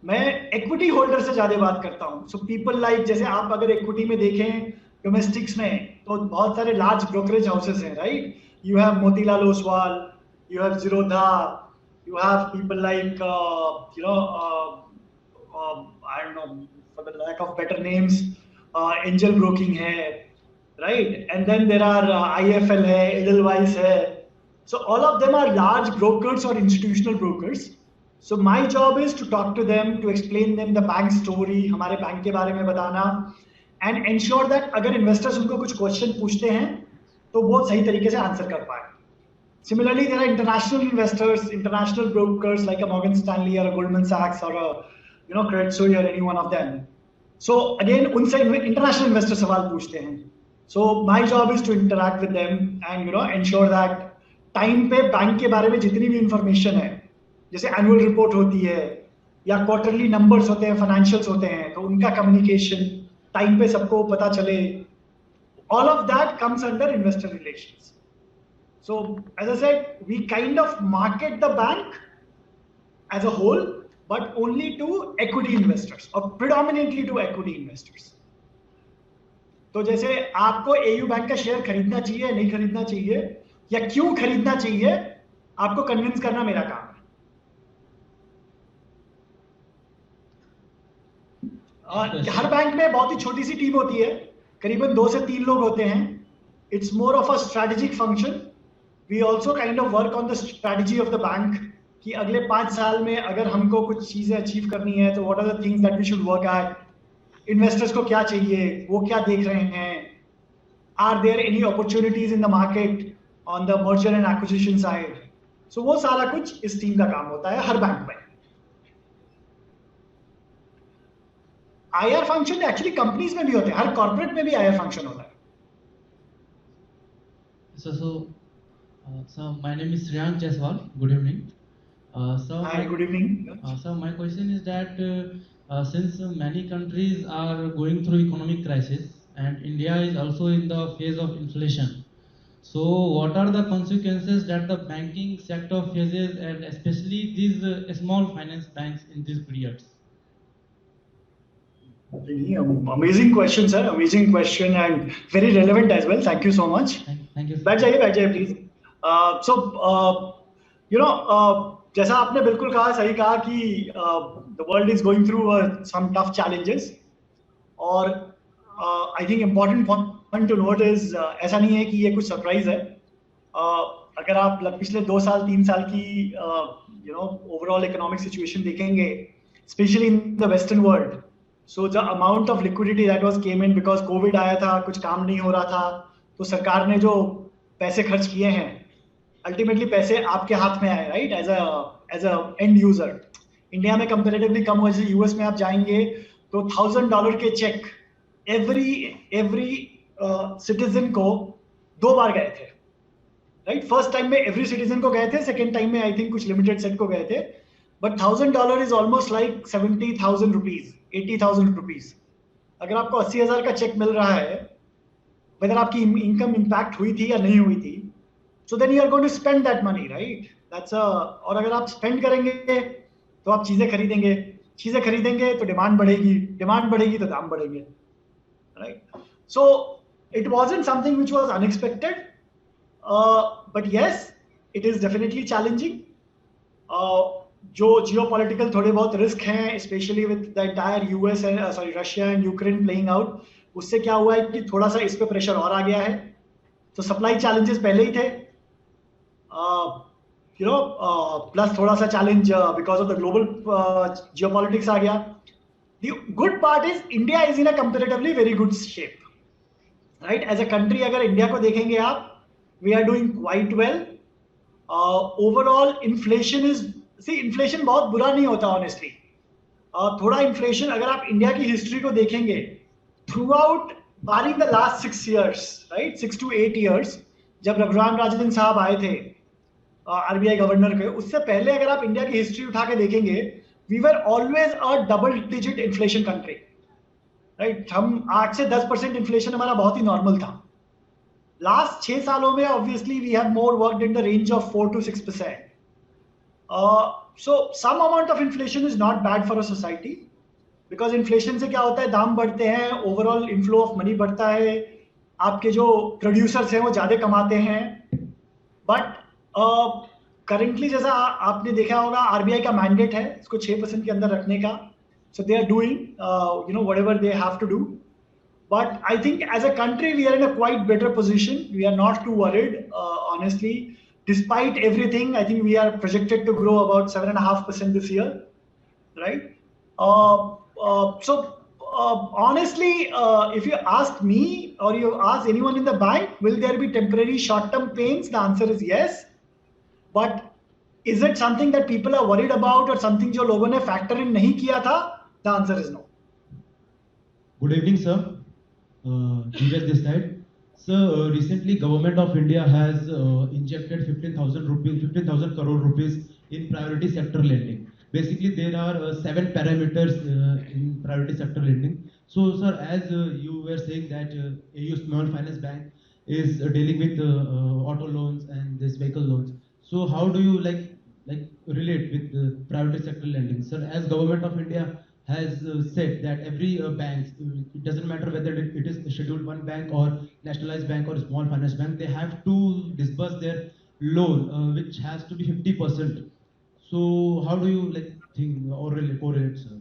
मैं equity holder से ज़्यादा बात करता हूँ. So people like, जैसे आप अगर equity में देखें domestics में, तो बहुत सारे large brokerage houses हैं, right? You have Motilal Oswal, you have Zerodha, you have people like I don't know, for the lack of better names, Angel Broking hai, right? And then there are IFL hai, Edelweiss hai. So all of them are large brokers or institutional brokers. So my job is to talk to them, to explain them the bank story, हमारे bank के बारे में बताना, and ensure that अगर investors उनको कुछ question पूछते हैं, तो वो सही तरीके से answer कर पाए. Similarly, there are international investors, international brokers like a Morgan Stanley or a Goldman Sachs or a Credit Suisse or any one of them. So again, उनसे international investors सवाल पूछते हैं. So my job is to interact with them and ensure that time पे bank के बारे में जितनी भी information है, जैसे annual report होती है या quarterly numbers होते हैं, financials होते हैं, तो उनका communication time पे सबको पता चले. All of that comes under investor relations. So as I said, we kind of market the bank as a whole, but only to equity investors or predominantly to equity investors. तो जैसे आपको AU bank का share खरीदना चाहिए, नहीं खरीदना चाहिए, या क्यों खरीदना चाहिए, आपको कन्विंस करना मेरा काम है. हर बैंक में बहुत ही छोटी सी टीम होती है, करीबन 2 से 3 लोग होते हैं. It's more of a strategic function. We also kind of work on the strategy of the bank. कि अगले 5 साल में अगर हमको कुछ चीजें अचीव करनी है, तो what are the things that we should work at? Investors को क्या चाहिए, वो क्या देख रहे हैं? Are there any opportunities in the market on the merger and acquisition side? So वो सारा कुछ इस टीम का काम होता है हर बैंक में. IR फंक्शन एक्चुअली कंपनीज में भी होते हैं, हर कॉर्पोरेट में भी IR फंक्शन होता है. So my name is Shreyans Jaiswal. Good evening. Hi, good evening. So my question is that since many countries are going through economic crisis and India is also in the phase of inflation, so what are the consequences that the banking sector faces, and especially these small finance banks in these periods? Amazing question, sir. Amazing question and very relevant as well. Thank you so much. Thank you. बैठ जाइए please. जैसा आपने बिल्कुल कहा, सही कहा कि the world is going through some tough challenges. और I think important point to note is ऐसा नहीं है कि ये कुछ surprise है. अगर आप पिछले 2 साल 3 साल की overall economic situation देखेंगे, especially in the Western world, so the amount of liquidity that was came in because COVID आया था, कुछ काम नहीं हो रहा था, तो सरकार ने जो पैसे खर्च किए हैं, अल्टीमेटली पैसे आपके हाथ में आए, right? As a end user. India में कंपैरेटिवली कम हो, जैसे यूएस में आप जाएंगे तो $1,000 के चेक एवरी सिटीजन को 2 बार गए थे, राइट? फर्स्ट टाइम में एवरी सिटीजन को गए थे, सेकेंड टाइम में आई थिंक कुछ लिमिटेड सेट को गए थे. But $1,000 is almost like 70,000 rupees, 80,000 rupees. अगर आपको 80,000 का चेक मिल रहा है, whether आपकी इनकम इम्पैक्ट हुई थी या नहीं हुई थी, So then you are going to spend that money, right? और अगर आप spend करेंगे तो आप चीजें खरीदेंगे तो डिमांड बढ़ेगी तो दाम बढ़ेंगे, right? So it wasn't something which was unexpected, but yes, it is definitely challenging. जो जियोपॉलिटिकल थोड़े बहुत रिस्क हैं, specially with the entire US and Russia and Ukraine playing out, उससे क्या हुआ है कि थोड़ा सा इस पे प्रेशर और आ गया है. तो सप्लाई चैलेंजेस पहले ही थे, प्लस थोड़ा सा challenge because of the global geopolitics आ गया. The good part is India is in a comparatively very good shape, right? As a country अगर इंडिया को देखेंगे आप, we are doing quite well. Overall inflation बहुत बुरा नहीं होता ऑनेस्टली. थोड़ा इन्फ्लेशन अगर आप इंडिया की हिस्ट्री को देखेंगे, through out barring the last 6 years, right, 6 to 8 years, जब रघुराम राजन साहब आए थे आरबीआई गवर्नर के, उससे पहले अगर आप इंडिया की हिस्ट्री उठा के देखेंगे, we were always a double digit inflation country, right? हम 8 से 10% इन्फ्लेशन हमारा बहुत ही नॉर्मल था. लास्ट 6 सालों में obviously we have more worked in the range of 4 to 6%. So some amount of inflation is not bad for a society, because inflation से क्या होता है, दाम बढ़ते हैं, ओवरऑल इनफ्लो ऑफ मनी बढ़ता है, आपके जो प्रोड्यूसर्स हैं वो ज्यादा कमाते हैं. बट करंटली जैसा आपने देखा होगा, आरबीआई का मैंडेट है इसको 6% के अंदर रखने का. So they are doing whatever they have to do. But I think as a country we are in a quite better position. We are not too worried honestly. Despite everything, I think we are projected to grow about 7.5% this year, right? So honestly, if you ask me or you ask anyone in the bank, will there be temporary short-term pains? The answer is yes. But is it something that people are worried about or something जो लोगों ने factor in नहीं किया था? The answer is no. Good evening, sir. Divya this side. So recently, Government of India has injected 15,000 crore rupees in priority sector lending. Basically, there are 7 parameters in priority sector lending. So, sir, as you were saying that AU Small Finance Bank is dealing with auto loans and this vehicle loans. So, how do you like relate with priority sector lending, sir? As Government of India has said that every bank, it doesn't matter whether it is scheduled 1 bank or nationalized bank or small finance bank, they have to disburse their loan which has to be 50%. So how do you think or relate, sir?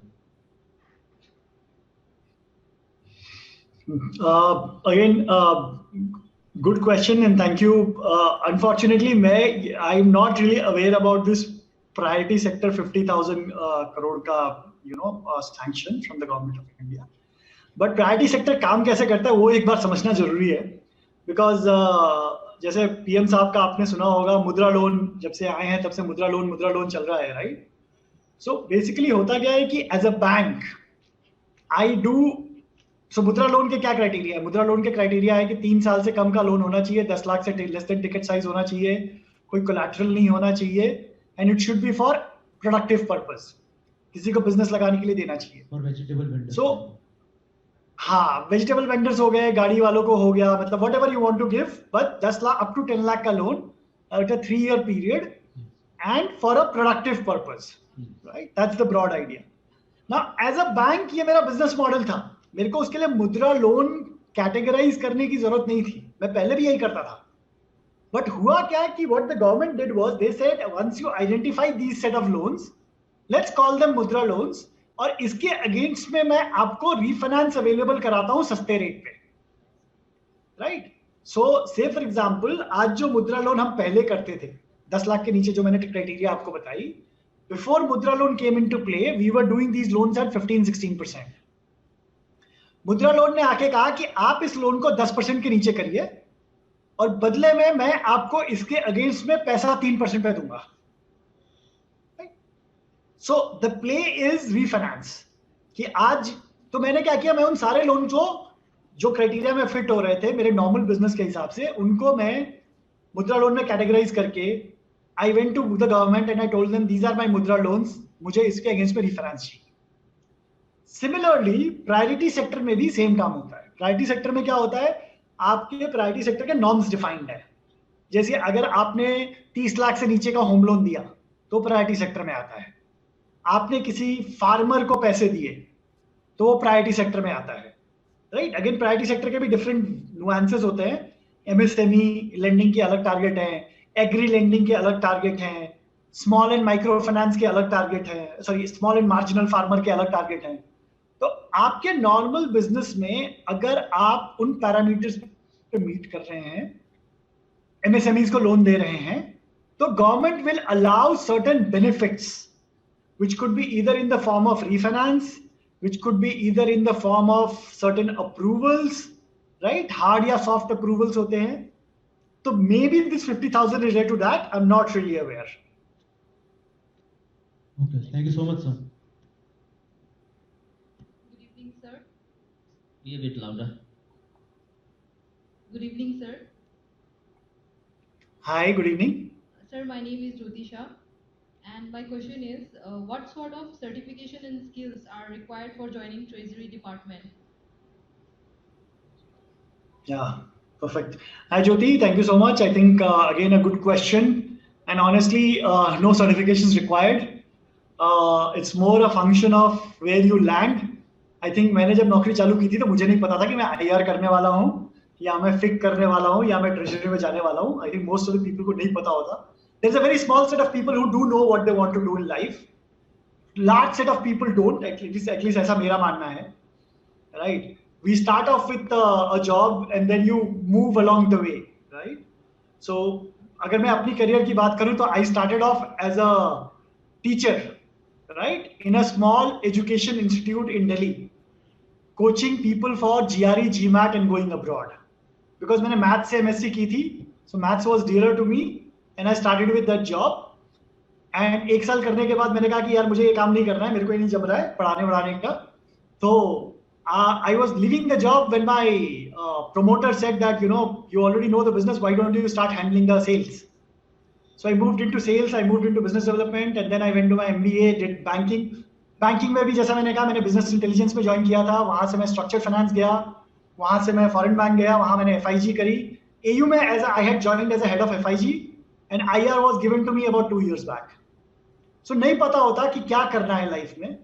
Again, good question and thank you. Unfortunately, I'm not really aware about this priority sector 50,000 crore का sanction from the government of India. But priority sector काम कैसे करता है वो एक बार समझना जरूरी है, because जैसे पीएम साहब का आपने सुना होगा, मुद्रा लोन जब से आए हैं तब से मुद्रा लोन चल रहा है, राइट? सो बेसिकली होता क्या है कि एज अ बैंक मुद्रा लोन के क्या क्राइटेरिया है? मुद्रा लोन के क्राइटेरिया है कि 3 साल से कम का लोन होना चाहिए, 10 लाख से लेस देन टिकट साइज होना चाहिए, कोई कोलैटरल नहीं होना चाहिए, and it should be for productive purpose, किसी को बिजनेस लगाने के लिए देना चाहिए. और वेजिटेबल वेंडर्स, सो हाँ, वेजिटेबल वेंडर्स हो गए, गाड़ी वालों को हो गया, मतलब whatever you want to give, but 10 lakh up to 10 lakh का loan at a 3-year period and for a productive purpose, right? That's the broad idea. Now as a bank ये मेरा बिजनेस मॉडल था, मेरे को उसके लिए मुद्रा लोन कैटेगराइज करने की जरूरत नहीं थी, मैं पहले भी यही करता था. बट हुआ क्या कि what the government did was they said once you identify these set of loans, let's call them Mudra loans, और इसके अगेंस्ट में मैं आपको रीफाइनेंस अवेलेबल कराता हूं सस्ते रेट पे, राइट? सो से फॉर एग्जांपल आज जो मुद्रा लोन हम पहले करते थे 10 लाख के नीचे, जो मैंने क्राइटेरिया आपको बताई, before Mudra loan came into play we were doing these loans at 15-16%. Mudra loan ने आके कहा कि आप इस लोन को 10% के नीचे करिए और बदले में मैं आपको इसके अगेंस्ट में पैसा 3% पे दूंगा. So the play is refinance. कि आज तो मैंने क्या किया, मैं उन सारे लोन जो क्राइटेरिया में फिट हो रहे थे मेरे नॉर्मल बिजनेस के हिसाब से, उनको मैं मुद्रा लोन में कैटेगराइज करके I went to the government and I told them these are my Mudra loans, मुझे इसके अगेंस्ट में रीफाइनेंस चाहिए. सिमिलरली प्रायोरिटी सेक्टर में भी सेम काम होता है. प्रायोरिटी सेक्टर में क्या होता है, आपके प्रायोरिटी सेक्टर के नॉर्म्स डिफाइंड है. जैसे अगर आपने 30 लाख से नीचे का होम लोन दिया तो प्रायोरिटी सेक्टर में आता है, आपने किसी फार्मर को पैसे दिए तो वो प्रायोरिटी सेक्टर में आता है, राइट। अगेन प्रायोरिटी सेक्टर के भी डिफरेंट नुआंसेस होते हैं। एमएसएमई लेंडिंग के अलग टारगेट हैं, एग्री लेंडिंग के अलग टारगेट हैं, स्मॉल एंड माइक्रो फाइनेंस के अलग टारगेट हैं, sorry small and marginal farmer के अलग टारगेट हैं। तो आपके नॉर्मल बिजनेस में अगर आप उन पैरामीटर्स पे मीट कर रहे हैं, एमएसएमईज को लोन दे रहे हैं, तो government will allow certain benefits which could be either in the form of refinance, which could be either in the form of certain approvals, right? Hard या soft approvals होते हैं. So maybe this 50,000 is related to that. I'm not really aware. Okay, thank you so much, sir. Good evening, sir. Be a bit louder. Good evening, sir. Hi, good evening. Sir, my name is Jyotisha, and my question is, what sort of certification and skills are required for joining Treasury Department? Yeah, perfect. Hi, Jyoti. Thank you so much. I think, again, a good question. And honestly, no certifications required. It's more a function of where you land. I think मैंने जब नौकरी चालू की थी तो मुझे नहीं पता था कि मैं IR करने वाला हूँ या मैं FIC करने वाला हूँ या मैं ट्रेजरी में जाने वाला हूँ. I think most of the people को नहीं पता होता. There's a very small set of people who do know what they want to do in life. Large set of people don't. At least ऐसा मेरा मानना है, right? We start off with a job and then you move along the way, right? So अगर मैं अपनी career की बात करूँ तो I started off as a teacher, right, in a small education institute in Delhi, coaching people for GRE, GMAT and going abroad. Because मैंने maths से MSc की थी, so maths was dearer to me. And I started with that job. And एक साल करने के बाद मैंने कहा कि यार मुझे ये काम नहीं करना है, मेरे को ये नहीं जम रहा है पढ़ाने वढ़ाने का. तो I was leaving the job when my promoter said that, you know, you already know the business, why don't you start handling the sales? So I moved into sales, I moved into business development, and then I went to my MBA, did banking. Banking में भी जैसा मैंने कहा, मैंने business intelligence में join किया था, वहाँ से मैं structured finance गया, वहाँ से मैं foreign bank गया, वहाँ मैंने FIG करी. AU में I had joined as a head of FIG. And IR was given to me about 2 years back. So नहीं पता होता कि क्या करना है लाइफ में.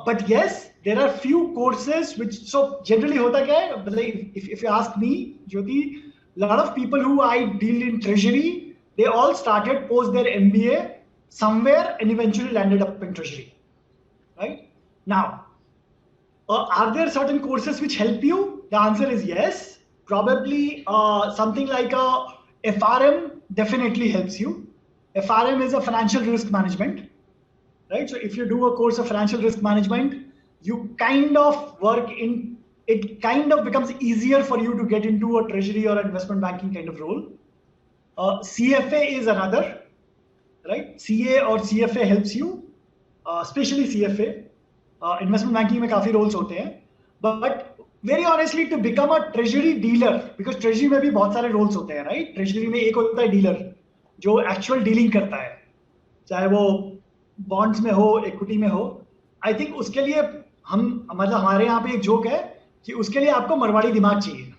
But yes, there are few courses which, so generally होता क्या है, if you ask me, Jyoti, a lot of people who I deal in treasury, they all started post their MBA somewhere and eventually landed up in treasury, right? Now, are there certain courses which help you? The answer is yes. Probably something like a FRM definitely helps you. FRM is a financial risk management, right? So if you do a course of financial risk management, you kind of work in, it kind of becomes easier for you to get into a treasury or investment banking kind of role. CFA is another, right? CA or CFA helps you, especially CFA. Investment banking में काफी roles होते हैं, but very honestly, to become a treasury dealer, because treasury में भी बहुत सारे roles होते हैं, right? Treasury में एक होता है dealer, जो actual dealing करता है, चाहे वो bonds में हो, equity में हो. I think उसके लिए मतलब हमारे यहाँ पे एक joke है कि उसके लिए आपको मरवाड़ी दिमाग चाहिए.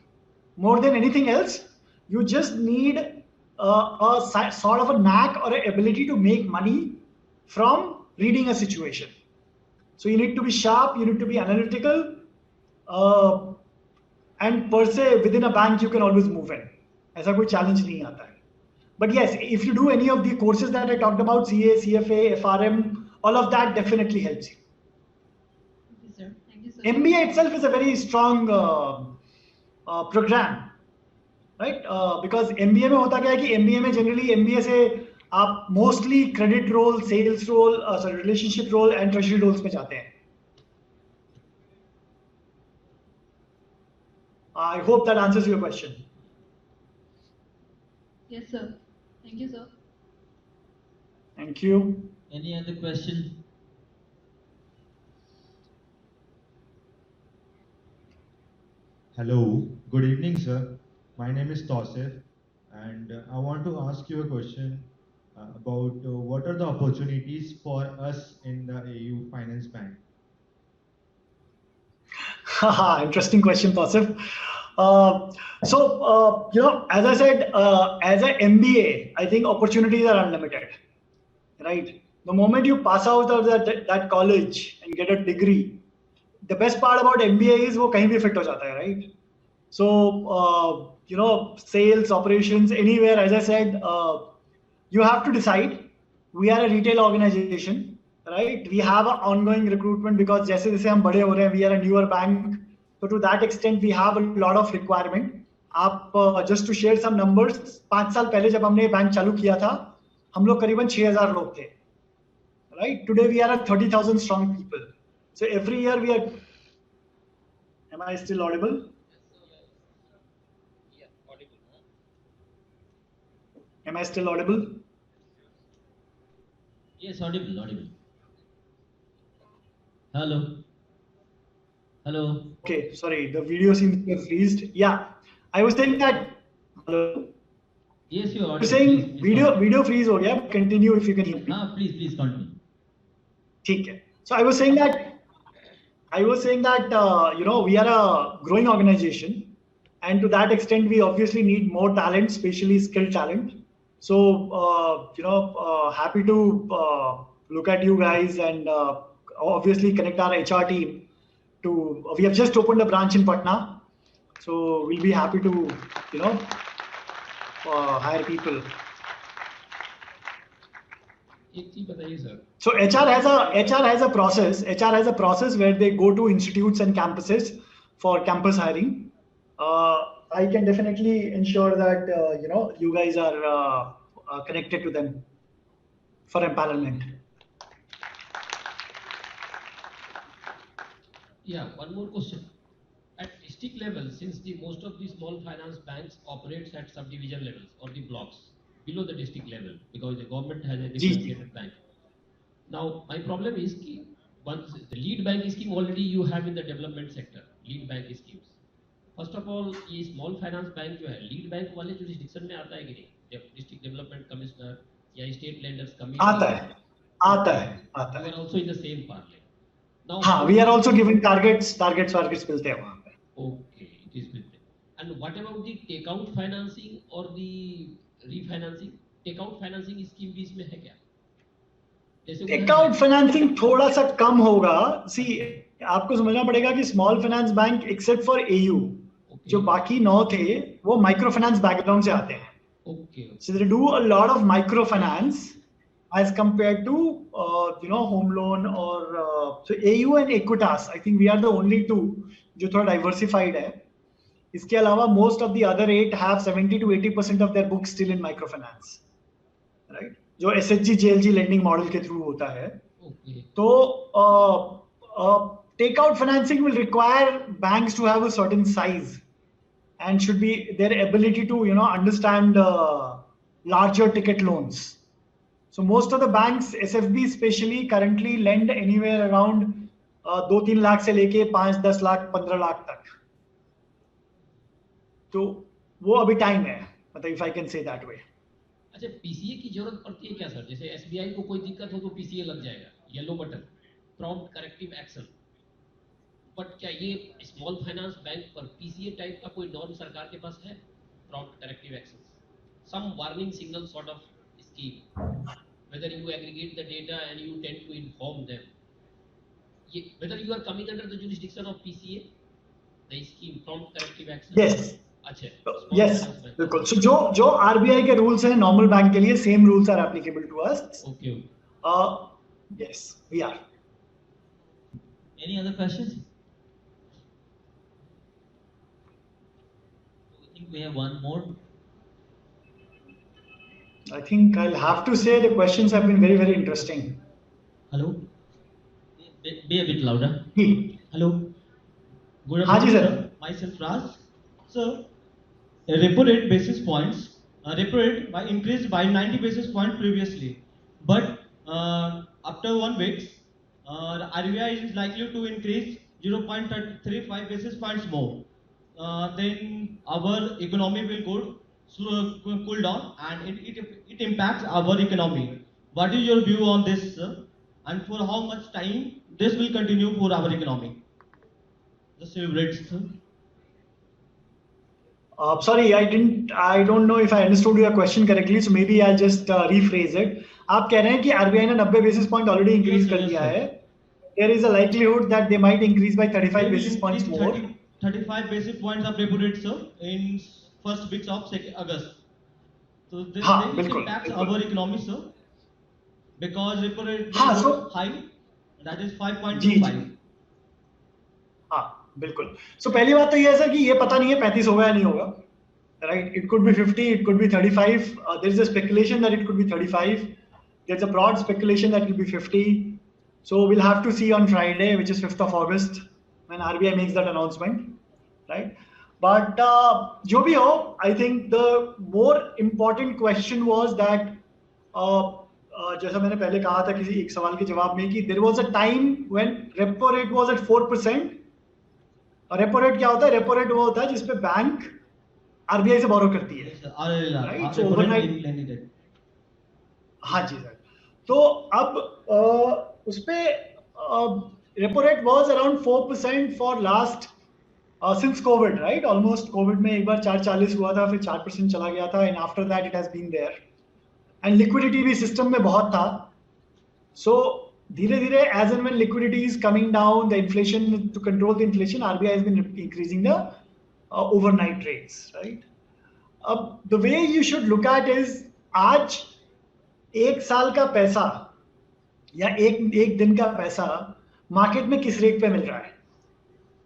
More than anything else, you just need a sort of a knack or an ability to make money from reading a situation. So you need to be sharp, you need to be analytical. And per se within a bank you can always move in. ऐसा कोई challenge नहीं आता है. But yes, if you do any of the courses that I talked about, CA, CFA, FRM, all of that definitely helps you. Thank you, sir. Thank you, sir. MBA itself is a very strong program, right? Because MBA में होता क्या है कि MBA में generally MBA से आप mostly credit role, sales role, relationship role and treasury roles में जाते हैं. I hope that answers your question. Yes, sir. Thank you, sir. Thank you. Any other question? Hello, good evening, sir. My name is Tausif, and I want to ask you a question about what are the opportunities for us in the AU Finance Bank? Interesting question, Tausif. As I said, as an MBA, I think opportunities are unlimited, right? The moment you pass out of that college and get a degree, the best part about MBA is वो कहीं भी fit हो जाता है, right? So, sales, operations, anywhere, as I said, you have to decide. We are a retail organization, right? We have an ongoing recruitment because जैसे जैसे हम बड़े हो रहे हैं, we are a newer bank. So to that extent, we have a lot of requirement. आप just to share some numbers, 5 साल पहले जब हमने बैंक चालू किया था, हम लोग करीबन 6,000 लोग थे, right? Today we are at 30,000 strong people. So every year we are. Am I still audible? Yeah, audible. Am I still audible? Yes, audible, audible. Hello. Hello. Okay, sorry, the video seems to have freezed. Yeah, I was saying that. Hello. Yes, you are I audible. was saying Please continue. video freeze हो गया. Continue if you can hear me. Please continue. ठीक है. So I was saying that we are a growing organization, and to that extent we obviously need more talent, especially skilled talent. So happy to look at you guys and obviously connect our HR team. We have just opened a branch in Patna, so we'll be happy to hire people. एक चीज बताइए sir. So HR has a process. HR has a process where they go to institutes and campuses for campus hiring. I can definitely ensure that you guys are connected to them for empowerment. Yeah, one more question. At district level, since most of the small finance banks operates at subdivision levels or the blocks below the district level, because the government has a differentiated bank. Now, my problem is कि once the lead bank scheme already you have in the development sector, lead bank schemes. First of all, ये small finance bank जो है lead bank वाले jurisdiction में आता है कि नहीं? District development commissioner या state lenders committee. आता है. You are also in the same parliament. Now, हाँ, we are also given targets मिलते हैं वहाँ पे. Okay, it is with them. And what about the takeout financing or the refinancing? Takeout financing scheme भी इसमें है क्या? टेकआउट फाइनेंसिंग थोड़ा सा कम होगा. सी आपको समझना पड़ेगा कि small finance bank except for AU जो बाकी 9 थे वो माइक्रो फाइनेंस बैकग्राउंड से आते हैं. So they do a lot of microfinance as compared to home loan or so AU and Equitas. I think we are the only two जो थोड़ा diversified है. इसके अलावा most of the other 8 have 70 to 80% of their books still in microfinance, right? जो SHG JLG lending model के through होता है. तो takeout financing will require banks to have a certain size and should be their ability to understand larger ticket loans. So most of the banks, SFB especially, currently lend anywhere around 2-3 lakh से लेके 5-10 लाख 15 लाख तक. तो वो अभी time है, मतलब if I can say that way. अच्छा, PCA की जरूरत पड़ती है क्या सर? जैसे एसबीआई को कोई दिक्कत हो तो पीसीए लग जाएगा, yellow button, prompt corrective action. But क्या ये स्मॉल फाइनेंस बैंक पर पीसीए टाइप का कोई नॉर्म सरकार के पास है? Prompt corrective action, some warning signal sort of scheme, whether you aggregate the data and you tend to inform them, whether you are coming under the jurisdiction of PCA, the scheme prompt corrective action. Yes. अच्छा. Yes, बिल्कुल. So जो RBI के rules हैं normal bank के लिए, same rules are applicable to us. Okay. Yes, we are. Any other questions? I think we have one more. I think I'll have to say the questions have been very, very interesting. Hello? Be a bit louder. Hello? Good हाँ जी afternoon, sir. Myself Raj. So, repo rate basis points, repo rate increased by 90 basis points previously, but after 1 week, the RBI is likely to increase 0.35 basis points more. Then our economy will cool down, and it impacts our economy. What is your view on this, sir? And for how much time this will continue for our economy? The same rates, sir. Sorry, I don't know if I understood your question correctly, so maybe I'll just rephrase it. आप कह रहे हैं कि RBI ने 90 basis point already increase कर दिया है. There is a likelihood that they might increase by 35 basis points more. 35 basis points of repo rate, sir, in first weeks of August. So this impacts our economy, sir, because repo rate is high, that is 5.25. हाँ बिल्कुल. So पहली बात तो ये है sir कि ये पता नहीं है 35 होगा या नहीं होगा. Right? It could be 50, it could be 35. There is a speculation that it could be 35. There's a broad speculation that it will be 50. So we'll have to see on Friday, which is 5th of August, when RBI makes that announcement, right? But jo bhi ho, I think the more important question was that, जैसा मैंने पहले कहा था किसी एक सवाल के जवाब में कि there was a time when repo rate was at 4%. और repo rate क्या होता है? Repo rate वो होता है जिसपे बैंक RBI से borrow करती है, right? So overnight, हाँ जी सर. तो अब उसपे repo rate was around 4% for last since COVID, right? Almost COVID में एक बार 4.40 हुआ था, फिर 4% चला गया था, and after that it has been there. And liquidity भी system में बहुत था. So धीरे-धीरे as and when liquidity is coming down, the inflation, to control the inflation, RBI has been increasing the overnight rates, right? The way you should look at is आज एक साल का पैसा या एक दिन का पैसा मार्केट में किस रेट पे मिल रहा है.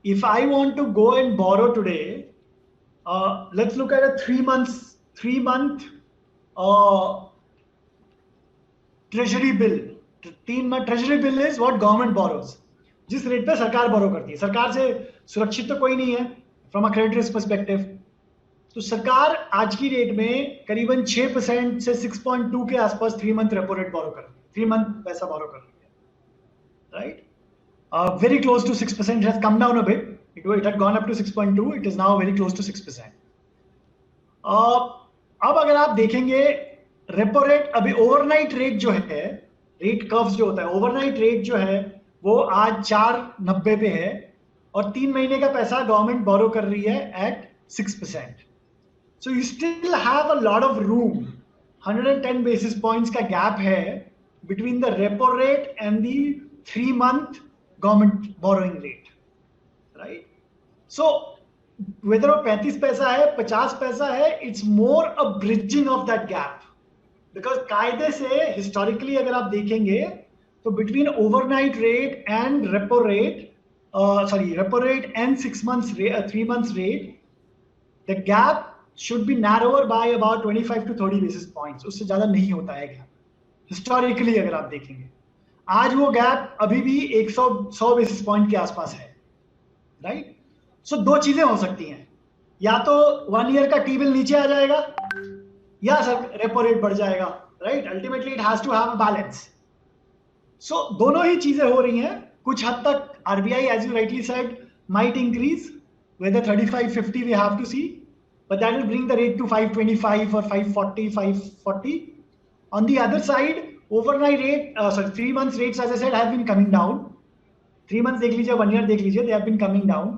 If I want to go and borrow today, let's look at a 3 month treasury bill. 3 month treasury bill is what government borrows. जिस रेट पे सरकार बोरो करती है. सरकार से सुरक्षित तो कोई नहीं है from a credit risk perspective. तो सरकार आज की रेट में करीबन 6% से 6.2 के आसपास 3 month रेपो रेट बोरो कर रही है. 3 month पैसा बोरो कर रही है, right? Very close to 6%. It has come down a bit. It had gone up to 6.2. It is now very close to 6%. अब अगर आप देखेंगे रेपो रेट, अभी ओवरनाइट रेट जो है, रेट कर्व्स जो होता है, ओवरनाइट रेट जो है वो आज 4.90 पे है और 3 महीने का पैसा गवर्नमेंट बोरो कर रही है at 6%. So you still have a lot of room. 110 basis points का gap है between the repo rate and the 3 month government borrowing rate, right? So whether वो 35 पैसा है, 50 पैसा है, it's more a bridging of that gap. Because कायदे से historically अगर आप देखेंगे तो between overnight rate and repo rate, repo rate and 6 months rate, 3 months rate, the gap should be narrower by about 25 to 30 basis points. उससे ज़्यादा नहीं होता है gap. Historically अगर आप देखेंगे, आज वो गैप अभी भी 100 बेसिस पॉइंट के आसपास है, राइट? सो दो चीजें हो सकती हैं, या तो 1 ईयर का टी बिल नीचे आ जाएगा या सर रेपो रेट बढ़ जाएगा, right? Ultimately it has to have a balance. So दोनों ही चीजें हो रही हैं. कुछ हद तक RBI, as you rightly said, might increase, whether 35, 50 we have to see, but that will bring the rate to 525 or 540, 540. On the other side, overnight rate, 3 months rates, as I said, have been coming down. 3 months देख लीजिए, 1 year देख लीजिए, they have been coming down.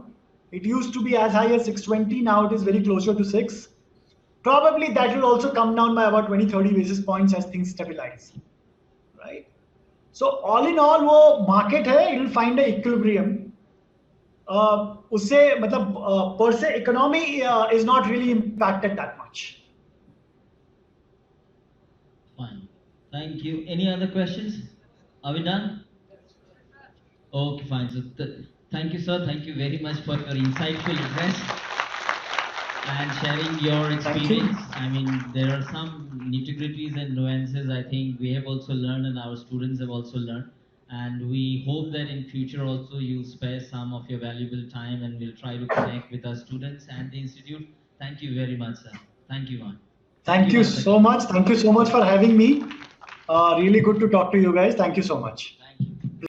It used to be as high as 620, now it is very closer to 6. Probably that will also come down by about 20-30 basis points as things stabilize, right? So all in all, वो market है, it will find an equilibrium. उससे मतलब per se economy is not really impacted that much. Fine. Thank you. Any other questions? Are we done? Okay, fine. So thank you, sir. Thank you very much for your insightful address and sharing your experience. I mean, there are some nitty-gritties and nuances I think we have also learned and our students have also learned. And we hope that in future also you'll spare some of your valuable time and we'll try to connect with our students and the institute. Thank you very much, sir. Thank you, man. Thank you so much. Thank you so much for having me. Really good to talk to you guys. Thank you so much. Thank you.